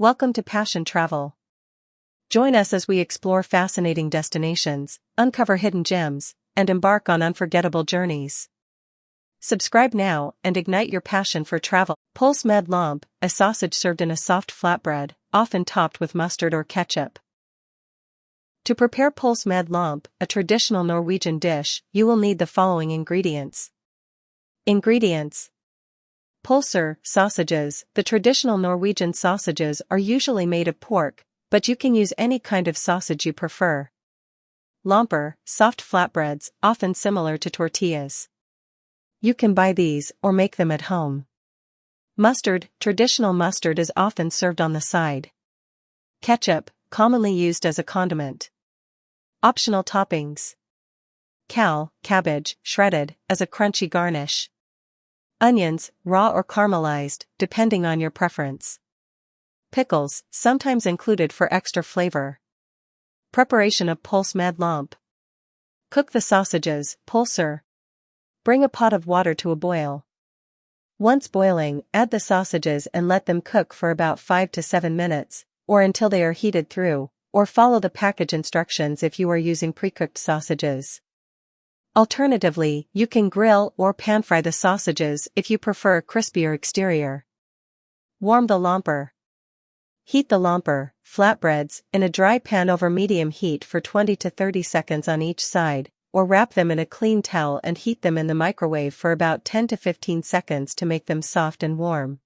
Welcome to Passion Travel. Join us as we explore fascinating destinations, uncover hidden gems, and embark on unforgettable journeys. Subscribe now and ignite your passion for travel. Pølse med lompe, a sausage served in a soft flatbread, often topped with mustard or ketchup. To prepare pølse med lompe, a traditional Norwegian dish, you will need the following ingredients. Ingredients: Pølser, sausages. The traditional Norwegian sausages are usually made of pork, but you can use any kind of sausage you prefer. Lomper, soft flatbreads, often similar to tortillas. You can buy these or make them at home. Mustard, traditional mustard is often served on the side. Ketchup, commonly used as a condiment. Optional toppings: cabbage, shredded, as a crunchy garnish. Onions, raw or caramelized, depending on your preference. Pickles, sometimes included for extra flavor. Preparation of pølse med lompe. Cook the sausages, pølser. Bring a pot of water to a boil. Once boiling, add the sausages and let them cook for about 5 to 7 minutes, or until they are heated through, or follow the package instructions if you are using pre-cooked sausages. Alternatively, you can grill or pan-fry the sausages if you prefer a crispier exterior. Warm the lomper. Heat the lomper, flatbreads, in a dry pan over medium heat for 20 to 30 seconds on each side, or wrap them in a clean towel and heat them in the microwave for about 10 to 15 seconds to make them soft and warm.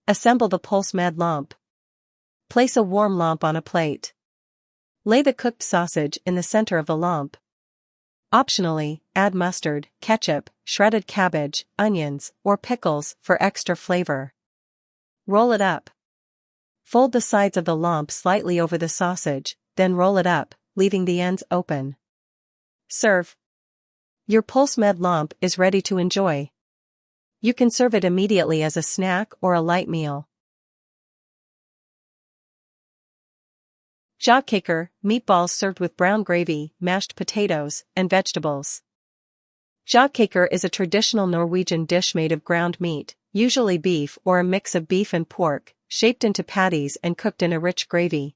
Assemble the pølse med lompe. Place a warm lompe on a plate. Lay the cooked sausage in the center of the lompe. Optionally, add mustard, ketchup, shredded cabbage, onions, or pickles for extra flavor. Roll it up. Fold the sides of the lompe slightly over the sausage, then roll it up, leaving the ends open. Serve. Your pølse med lompe is ready to enjoy. You can serve it immediately as a snack or a light meal. Kjøttkaker, meatballs served with brown gravy, mashed potatoes, and vegetables. Kjøttkaker is a traditional Norwegian dish made of ground meat, usually beef or a mix of beef and pork, shaped into patties and cooked in a rich gravy.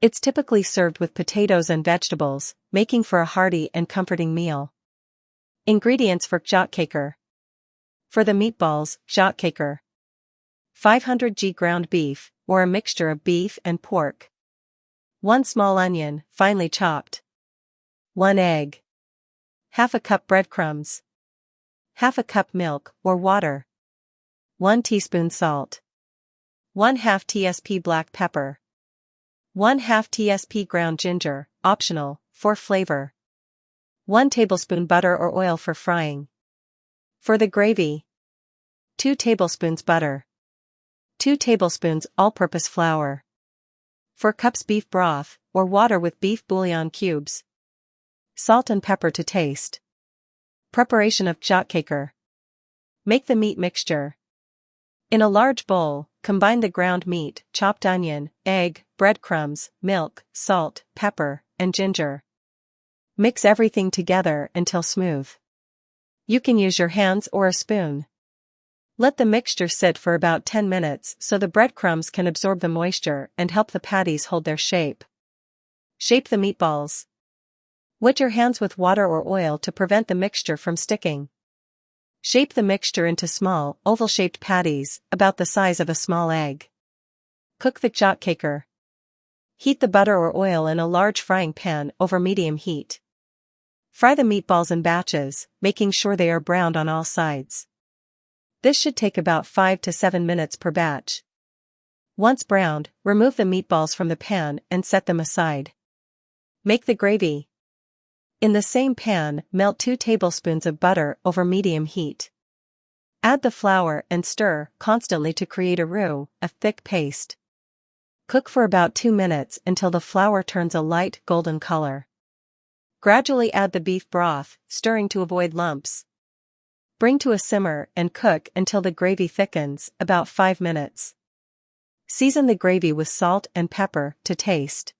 It's typically served with potatoes and vegetables, making for a hearty and comforting meal. Ingredients for kjøttkaker. For the meatballs, kjøttkaker. 500 g ground beef, or a mixture of beef and pork. 1 small onion, finely chopped. 1 egg. Half a cup breadcrumbs. Half a cup milk or water. 1 teaspoon salt. 1/2 tsp black pepper. 1/2 tsp ground ginger, optional, for flavor. 1 tablespoon butter or oil for frying. For the gravy: 2 tablespoons butter. 2 tablespoons all-purpose flour. 4 cups beef broth, or water with beef bouillon cubes. Salt and pepper to taste. Preparation of kjøttkaker. Make the meat mixture. In a large bowl, combine the ground meat, chopped onion, egg, breadcrumbs, milk, salt, pepper, and ginger. Mix everything together until smooth. You can use your hands or a spoon. Let the mixture sit for about 10 minutes so the breadcrumbs can absorb the moisture and help the patties hold their shape. Shape the meatballs. Wet your hands with water or oil to prevent the mixture from sticking. Shape the mixture into small, oval-shaped patties, about the size of a small egg. Cook the kjøttkaker. Heat the butter or oil in a large frying pan over medium heat. Fry the meatballs in batches, making sure they are browned on all sides. This should take about 5 to 7 minutes per batch. Once browned, remove the meatballs from the pan and set them aside. Make the gravy. In the same pan, melt 2 tablespoons of butter over medium heat. Add the flour and stir constantly to create a roux, a thick paste. Cook for about 2 minutes until the flour turns a light golden color. Gradually add the beef broth, stirring to avoid lumps. Bring to a simmer and cook until the gravy thickens, about 5 minutes. Season the gravy with salt and pepper to taste.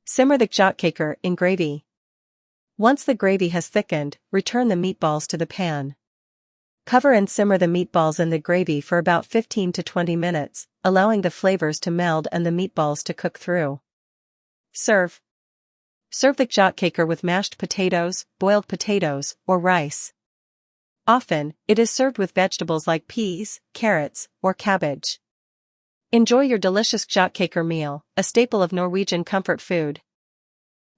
Simmer the kjøttkaker in gravy. Once the gravy has thickened, return the meatballs to the pan. Cover and simmer the meatballs in the gravy for about 15 to 20 minutes, allowing the flavors to meld and the meatballs to cook through. Serve. Serve the Kjøttkaker with mashed potatoes, boiled potatoes, or rice. Often, it is served with vegetables like peas, carrots, or cabbage. Enjoy your delicious Kjøttkaker meal, a staple of Norwegian comfort food.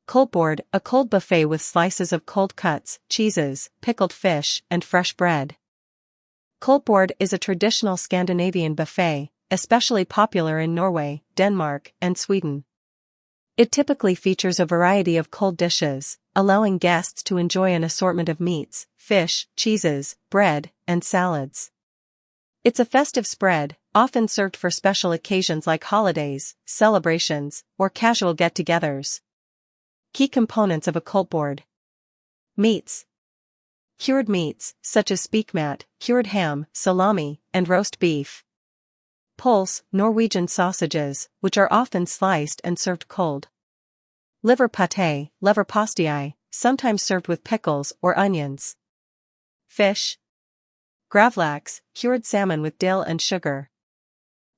Koldtbord, a cold buffet with slices of cold cuts, cheeses, pickled fish, and fresh bread. Koldtbord is a traditional Scandinavian buffet, especially popular in Norway, Denmark, and Sweden. It typically features a variety of cold dishes, allowing guests to enjoy an assortment of meats, fish, cheeses, bread, and salads. It's a festive spread, often served for special occasions like holidays, celebrations, or casual get-togethers. Key components of a Koldtbord. Meats. Cured meats, such as spekmat, cured ham, salami, and roast beef. Pølse, Norwegian sausages, which are often sliced and served cold. Liver pâté, leverpastei, sometimes served with pickles or onions. Fish. Gravlax, cured salmon with dill and sugar.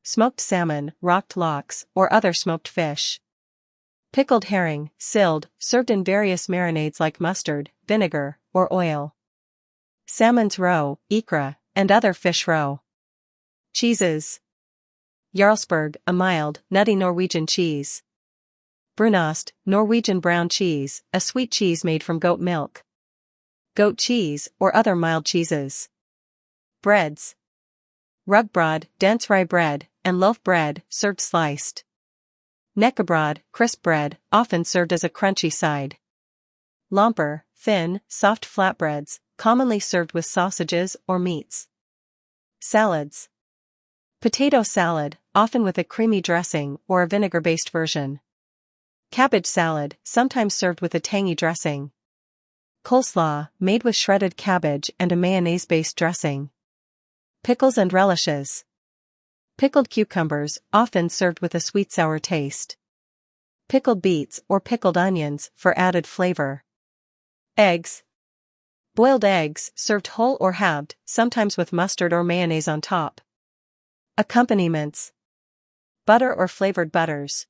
Smoked salmon, rocked lox, or other smoked fish. Pickled herring, silled, served in various marinades like mustard, vinegar, or oil. Salmon's roe, ikra, and other fish roe. Cheeses. Jarlsberg, a mild, nutty Norwegian cheese. Brunost, Norwegian brown cheese, a sweet cheese made from goat milk. Goat cheese, or other mild cheeses. Breads. Rugbrød, dense rye bread, and loaf bread, served sliced. Knekkebrød, crisp bread, often served as a crunchy side. Lomper, thin, soft flatbreads, commonly served with sausages or meats. Salads. Potato salad, often with a creamy dressing or a vinegar-based version. Cabbage salad, sometimes served with a tangy dressing. Coleslaw, made with shredded cabbage and a mayonnaise-based dressing. Pickles and relishes. Pickled cucumbers, often served with a sweet-sour taste. Pickled beets or pickled onions for added flavor. Eggs. Boiled eggs, served whole or halved, sometimes with mustard or mayonnaise on top. Accompaniments. Butter or flavored butters.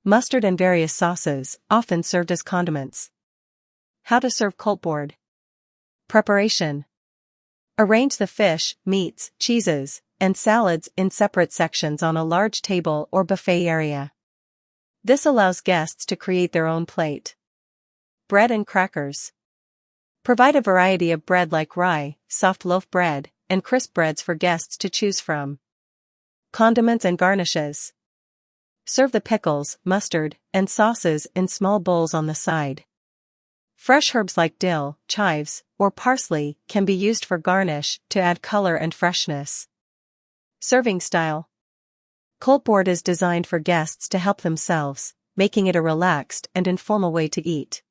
Mustard and various sauces, often served as condiments. How to serve Koldtbord. Preparation. Arrange the fish, meats, cheeses, and salads in separate sections on a large table or buffet area. This allows guests to create their own plate. Bread and crackers. Provide a variety of bread like rye, soft loaf bread, and crisp breads for guests to choose from. Condiments and garnishes. Serve the pickles, mustard, and sauces in small bowls on the side. Fresh herbs like dill, chives, or parsley can be used for garnish to add color and freshness. Serving style. Koldtbord is designed for guests to help themselves, making it a relaxed and informal way to eat.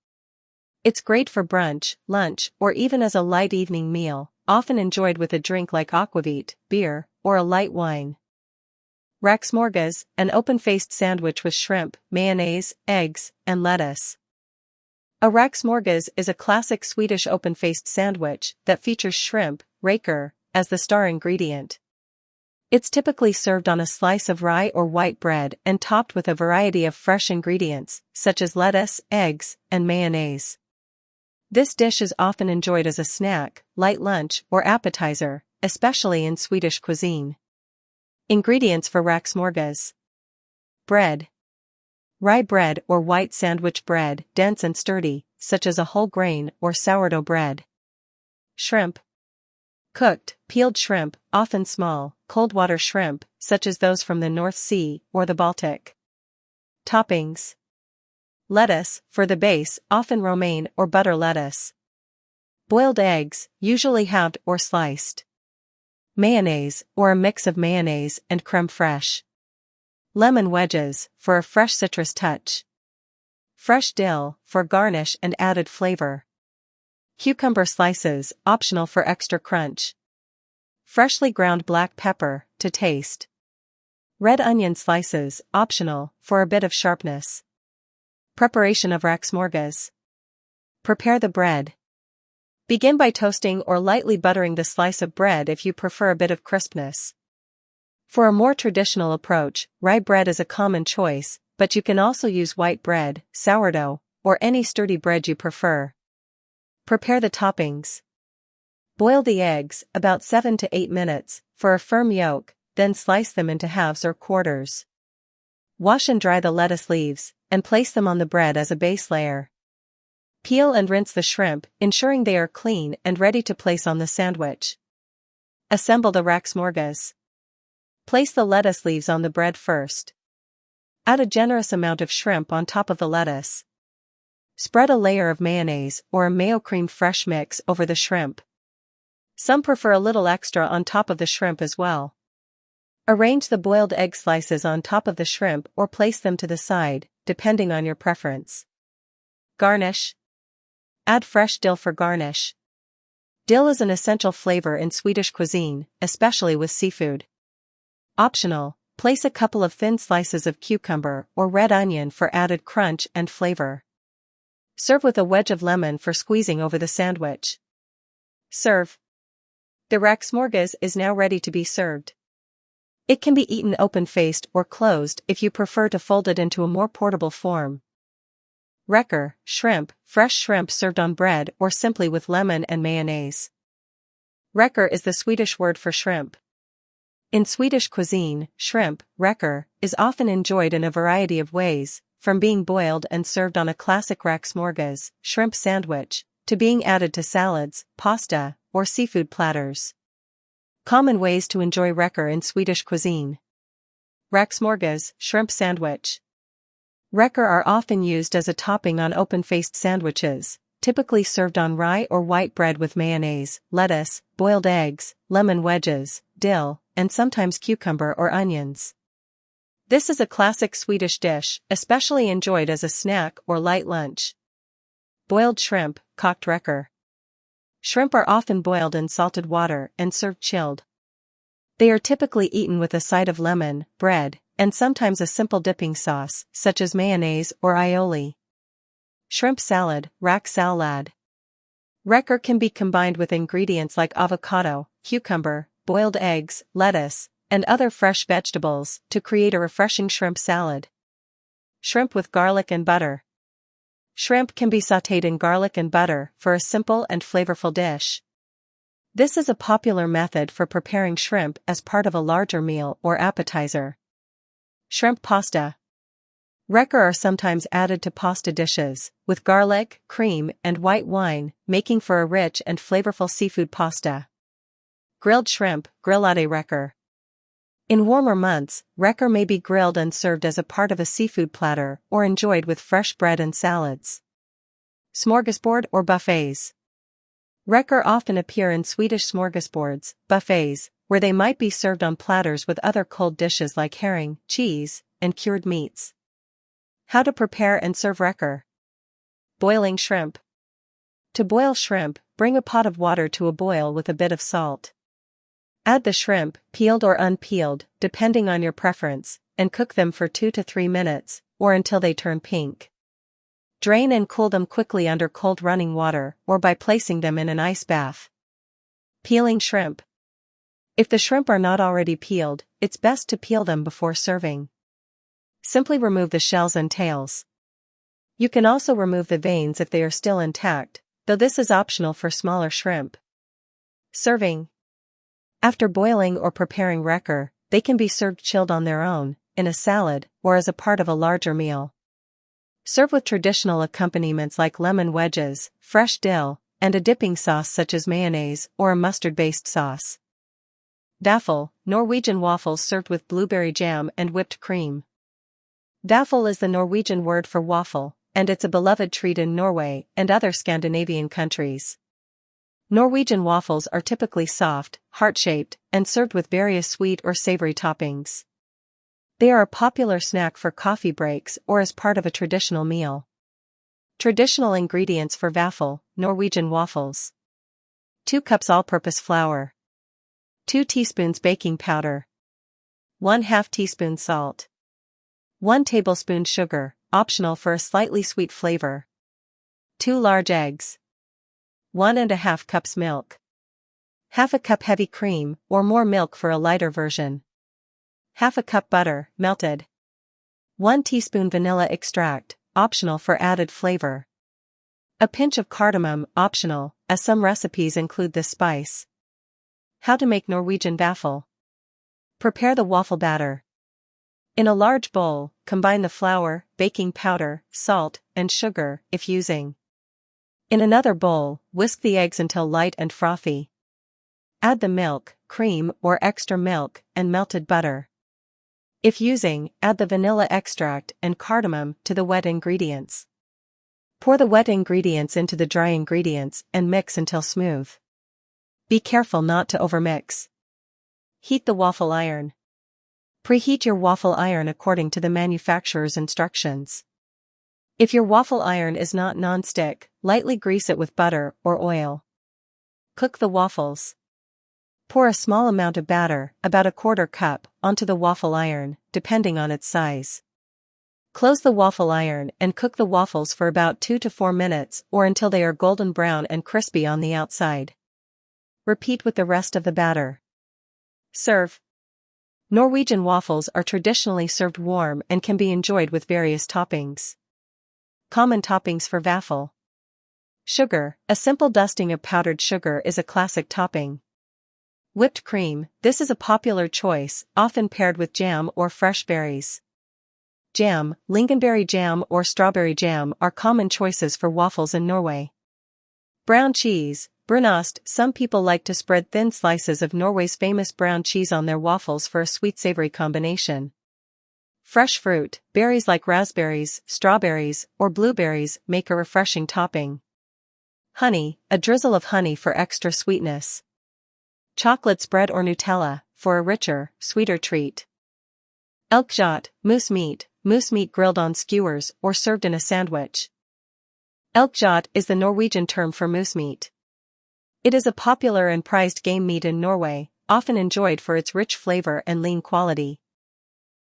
It's great for brunch, lunch, or even as a light evening meal, often enjoyed with a drink like aquavit, beer, or a light wine. Räksmörgås, an open-faced sandwich with shrimp, mayonnaise, eggs, and lettuce. A Räksmörgås is a classic Swedish open-faced sandwich that features shrimp, Reker, as the star ingredient. It's typically served on a slice of rye or white bread and topped with a variety of fresh ingredients, such as lettuce, eggs, and mayonnaise. This dish is often enjoyed as a snack, light lunch, or appetizer, especially in Swedish cuisine. Ingredients for Räksmörgås. Bread. Rye bread or white sandwich bread, dense and sturdy, such as a whole grain or sourdough bread. Shrimp. Cooked, peeled shrimp, often small, cold water shrimp, such as those from the North Sea or the Baltic. Toppings. Lettuce, for the base, often romaine or butter lettuce. Boiled eggs, usually halved or sliced. Mayonnaise, or a mix of mayonnaise and crème fraîche. Lemon wedges, for a fresh citrus touch. Fresh dill, for garnish and added flavor. Cucumber slices, optional for extra crunch. Freshly ground black pepper, to taste. Red onion slices, optional, for a bit of sharpness. Preparation of Räksmörgås. Prepare the bread. Begin by toasting or lightly buttering the slice of bread if you prefer a bit of crispness. For a more traditional approach, rye bread is a common choice, but you can also use white bread, sourdough, or any sturdy bread you prefer. Prepare the toppings. Boil the eggs, about 7 to 8 minutes, for a firm yolk, then slice them into halves or quarters. Wash and dry the lettuce leaves, and place them on the bread as a base layer. Peel and rinse the shrimp, ensuring they are clean and ready to place on the sandwich. Assemble the Räksmörgås. Place the lettuce leaves on the bread first. Add a generous amount of shrimp on top of the lettuce. Spread a layer of mayonnaise or a mayo cream fresh mix over the shrimp. Some prefer a little extra on top of the shrimp as well. Arrange the boiled egg slices on top of the shrimp or place them to the side, depending on your preference. Garnish. Add fresh dill for garnish. Dill is an essential flavor in Swedish cuisine, especially with seafood. Optional, place a couple of thin slices of cucumber or red onion for added crunch and flavor. Serve with a wedge of lemon for squeezing over the sandwich. Serve. The Räksmörgås is now ready to be served. It can be eaten open-faced or closed if you prefer to fold it into a more portable form. Reker, shrimp, fresh shrimp served on bread or simply with lemon and mayonnaise. Reker is the Swedish word for shrimp. In Swedish cuisine, shrimp, reker, is often enjoyed in a variety of ways, from being boiled and served on a classic Räksmörgås, shrimp sandwich, to being added to salads, pasta, or seafood platters. Common ways to enjoy reker in Swedish cuisine. Räksmörgås, shrimp sandwich. Reker are often used as a topping on open-faced sandwiches, typically served on rye or white bread with mayonnaise, lettuce, boiled eggs, lemon wedges, dill, and sometimes cucumber or onions. This is a classic Swedish dish, especially enjoyed as a snack or light lunch. Boiled shrimp, kokt reker. Shrimp are often boiled in salted water and served chilled. They are typically eaten with a side of lemon, bread, and sometimes a simple dipping sauce, such as mayonnaise or aioli. Shrimp salad, räksalad. Reker can be combined with ingredients like avocado, cucumber, boiled eggs, lettuce, and other fresh vegetables to create a refreshing shrimp salad. Shrimp with garlic and butter. Shrimp can be sautéed in garlic and butter for a simple and flavorful dish. This is a popular method for preparing shrimp as part of a larger meal or appetizer. Shrimp pasta. Reker are sometimes added to pasta dishes, with garlic, cream, and white wine, making for a rich and flavorful seafood pasta. Grilled shrimp, grillade reker. In warmer months, reker may be grilled and served as a part of a seafood platter or enjoyed with fresh bread and salads. Smorgasbord or buffets. Reker often appear in Swedish smorgasbords, buffets, where they might be served on platters with other cold dishes like herring, cheese, and cured meats. How to prepare and serve reker. Boiling shrimp. To boil shrimp, bring a pot of water to a boil with a bit of salt. Add the shrimp, peeled or unpeeled, depending on your preference, and cook them for 2 to 3 minutes, or until they turn pink. Drain and cool them quickly under cold running water or by placing them in an ice bath. Peeling shrimp. If the shrimp are not already peeled, it's best to peel them before serving. Simply remove the shells and tails. You can also remove the veins if they are still intact, though this is optional for smaller shrimp. Serving. After boiling or preparing reker, they can be served chilled on their own, in a salad, or as a part of a larger meal. Serve with traditional accompaniments like lemon wedges, fresh dill, and a dipping sauce such as mayonnaise or a mustard-based sauce. Vaffel, Norwegian waffles served with blueberry jam and whipped cream. Vaffel is the Norwegian word for waffle, and it's a beloved treat in Norway and other Scandinavian countries. Norwegian waffles are typically soft, heart-shaped, and served with various sweet or savory toppings. They are a popular snack for coffee breaks or as part of a traditional meal. Traditional ingredients for vaffel, Norwegian waffles. 2 cups all-purpose flour. 2 teaspoons baking powder. 1/2 teaspoon salt. 1 tablespoon sugar, optional for a slightly sweet flavor. 2 large eggs. 1½ cups milk. Half a cup heavy cream, or more milk for a lighter version. Half a cup butter, melted. 1 teaspoon vanilla extract, optional for added flavor. A pinch of cardamom, optional, as some recipes include this spice. How to make Norwegian Vaffel. Prepare the waffle batter. In a large bowl, combine the flour, baking powder, salt, and sugar, if using. In another bowl, whisk the eggs until light and frothy. Add the milk, cream or extra milk, and melted butter. If using, add the vanilla extract and cardamom to the wet ingredients. Pour the wet ingredients into the dry ingredients and mix until smooth. Be careful not to overmix. Heat the waffle iron. Preheat your waffle iron according to the manufacturer's instructions. If your waffle iron is not non-stick, lightly grease it with butter or oil. Cook the waffles. Pour a small amount of batter, about 1/4 cup, onto the waffle iron, depending on its size. Close the waffle iron and cook the waffles for about 2 to 4 minutes or until they are golden brown and crispy on the outside. Repeat with the rest of the batter. Serve. Norwegian waffles are traditionally served warm and can be enjoyed with various toppings. Common toppings for Vaffel. Sugar, a simple dusting of powdered sugar is a classic topping. Whipped cream, this is a popular choice, often paired with jam or fresh berries. Jam, lingonberry jam or strawberry jam are common choices for waffles in Norway. Brown cheese, brunost, some people like to spread thin slices of Norway's famous brown cheese on their waffles for a sweet-savory combination. Fresh fruit, berries like raspberries, strawberries, or blueberries make a refreshing topping. Honey, a drizzle of honey for extra sweetness. Chocolate spread or Nutella, for a richer, sweeter treat. Elgkjøtt, moose meat grilled on skewers or served in a sandwich. Elgkjøtt is the Norwegian term for moose meat. It is a popular and prized game meat in Norway, often enjoyed for its rich flavor and lean quality.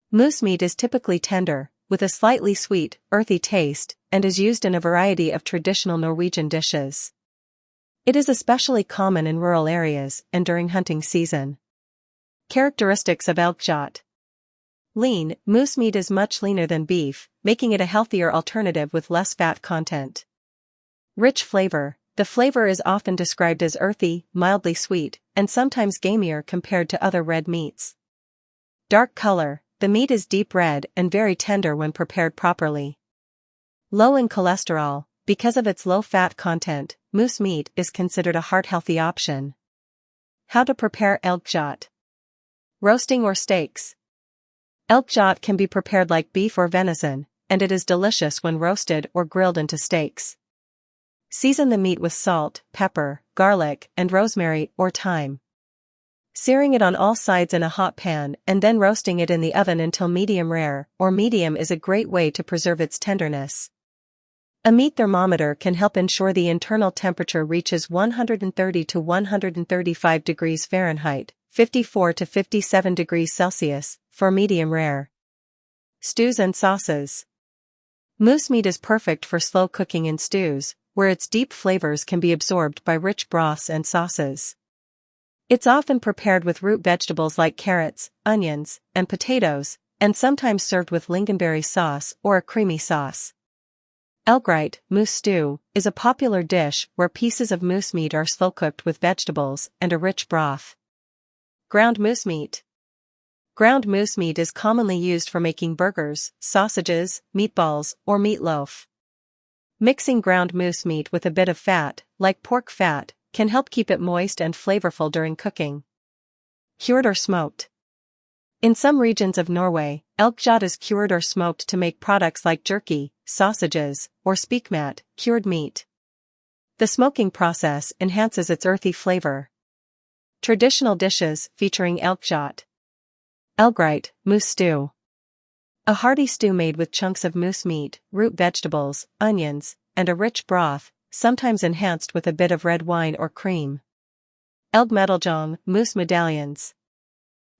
Moose meat is typically tender, with a slightly sweet, earthy taste, and is used in a variety of traditional Norwegian dishes. It is especially common in rural areas and during hunting season. Characteristics of Elgkjøtt. Lean, moose meat is much leaner than beef, making it a healthier alternative with less fat content. Rich flavor, the flavor is often described as earthy, mildly sweet, and sometimes gamier compared to other red meats. Dark color, the meat is deep red and very tender when prepared properly. Low in cholesterol, because of its low fat content, moose meat is considered a heart-healthy option. How to prepare Elgkjøtt. Roasting or steaks. Elgkjøtt can be prepared like beef or venison, and it is delicious when roasted or grilled into steaks. Season the meat with salt, pepper, garlic, and rosemary or thyme. Searing it on all sides in a hot pan and then roasting it in the oven until medium rare or medium is a great way to preserve its tenderness. A meat thermometer can help ensure the internal temperature reaches 130 to 135 degrees Fahrenheit, 54 to 57 degrees Celsius, for medium rare. Stews and sauces. Moose meat is perfect for slow cooking in stews, where its deep flavors can be absorbed by rich broths and sauces. It's often prepared with root vegetables like carrots, onions, and potatoes, and sometimes served with lingonberry sauce or a creamy sauce. Elgkjøtt, moose stew, is a popular dish where pieces of moose meat are slow-cooked with vegetables and a rich broth. Ground moose meat. Ground moose meat is commonly used for making burgers, sausages, meatballs, or meatloaf. Mixing ground moose meat with a bit of fat, like pork fat, can help keep it moist and flavorful during cooking. Cured or smoked. In some regions of Norway, Elgkjøtt is cured or smoked to make products like jerky, sausages, or spekmat, cured meat. The smoking process enhances its earthy flavor. Traditional dishes featuring Elgkjøtt. Elgkjøtt, moose stew. A hearty stew made with chunks of moose meat, root vegetables, onions, and a rich broth, sometimes enhanced with a bit of red wine or cream. Elgmedaljon, moose medallions.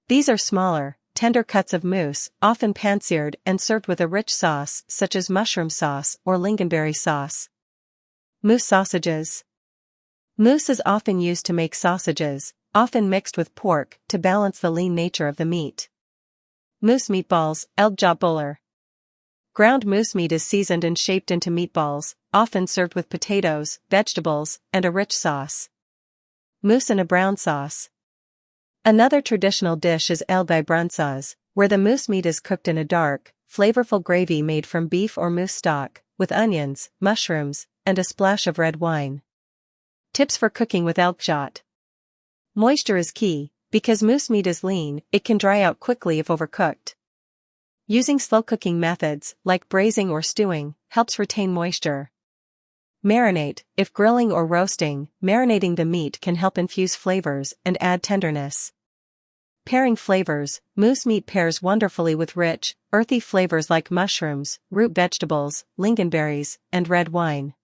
These are smaller, tender cuts of moose, often pan-seared and served with a rich sauce such as mushroom sauce or lingonberry sauce. Moose sausages. Moose is often used to make sausages, often mixed with pork to balance the lean nature of the meat. Moose meatballs, Elgkjøtt. Ground moose meat is seasoned and shaped into meatballs, often served with potatoes, vegetables, and a rich sauce. Moose in a brown sauce. Another traditional dish is Elgkjøtt, where the moose meat is cooked in a dark, flavorful gravy made from beef or moose stock, with onions, mushrooms, and a splash of red wine. Tips for cooking with Elgkjøtt. Moisture is key. Because moose meat is lean, it can dry out quickly if overcooked. Using slow cooking methods, like braising or stewing, helps retain moisture. Marinate. If grilling or roasting, marinating the meat can help infuse flavors and add tenderness. Pairing flavors. Moose meat pairs wonderfully with rich, earthy flavors like mushrooms, root vegetables, lingonberries, and red wine.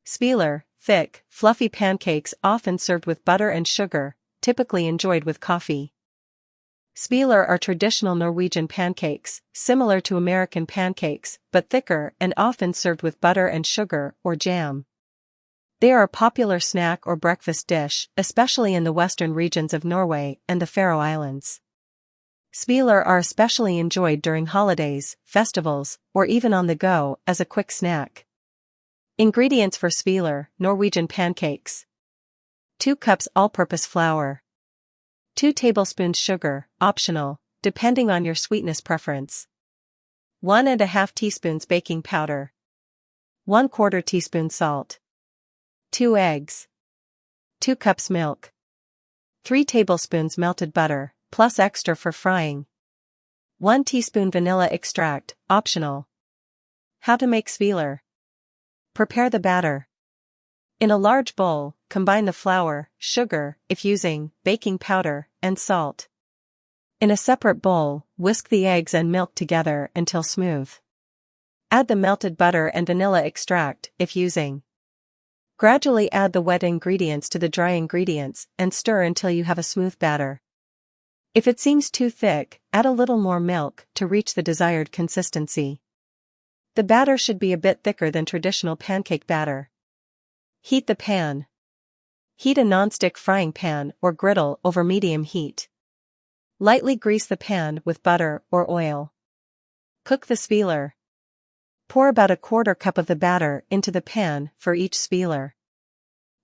Sveler. Thick, fluffy pancakes often served with butter and sugar, typically enjoyed with coffee. Sveler are traditional Norwegian pancakes, similar to American pancakes, but thicker and often served with butter and sugar or jam. They are a popular snack or breakfast dish, especially in the western regions of Norway and the Faroe Islands. Sveler are especially enjoyed during holidays, festivals, or even on the go as a quick snack. Ingredients for Sveler, Norwegian pancakes. 2 cups all-purpose flour. 2 tablespoons sugar, optional, depending on your sweetness preference. 1½ teaspoons baking powder. 1/4 teaspoon salt. 2 eggs. 2 cups milk. 3 tablespoons melted butter, plus extra for frying. 1 teaspoon vanilla extract, optional. How to make Sveler. Prepare the batter. In a large bowl, combine the flour, sugar, if using, baking powder, and salt. In a separate bowl, whisk the eggs and milk together until smooth. Add the melted butter and vanilla extract, if using. Gradually add the wet ingredients to the dry ingredients and stir until you have a smooth batter. If it seems too thick, add a little more milk to reach the desired consistency. The batter should be a bit thicker than traditional pancake batter. Heat the pan. Heat a non-stick frying pan or griddle over medium heat. Lightly grease the pan with butter or oil. Cook the Sveler. Pour about 1/4 cup of the batter into the pan for each Sveler.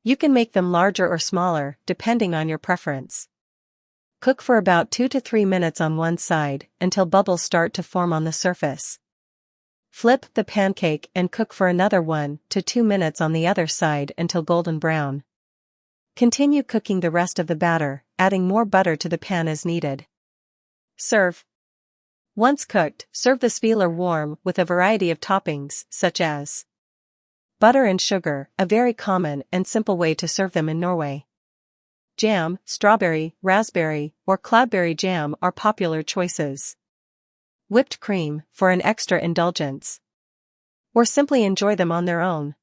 You can make them larger or smaller, depending on your preference. Cook for about 2 to 3 minutes on one side until bubbles start to form on the surface. Flip the pancake and cook for another 1 to 2 minutes on the other side until golden brown. Continue cooking the rest of the batter, adding more butter to the pan as needed. Serve. Once cooked, serve the Sveler warm with a variety of toppings, such as butter and sugar, a very common and simple way to serve them in Norway. Jam, strawberry, raspberry, or cloudberry jam are popular choices. Whipped cream, for an extra indulgence. Or simply enjoy them on their own.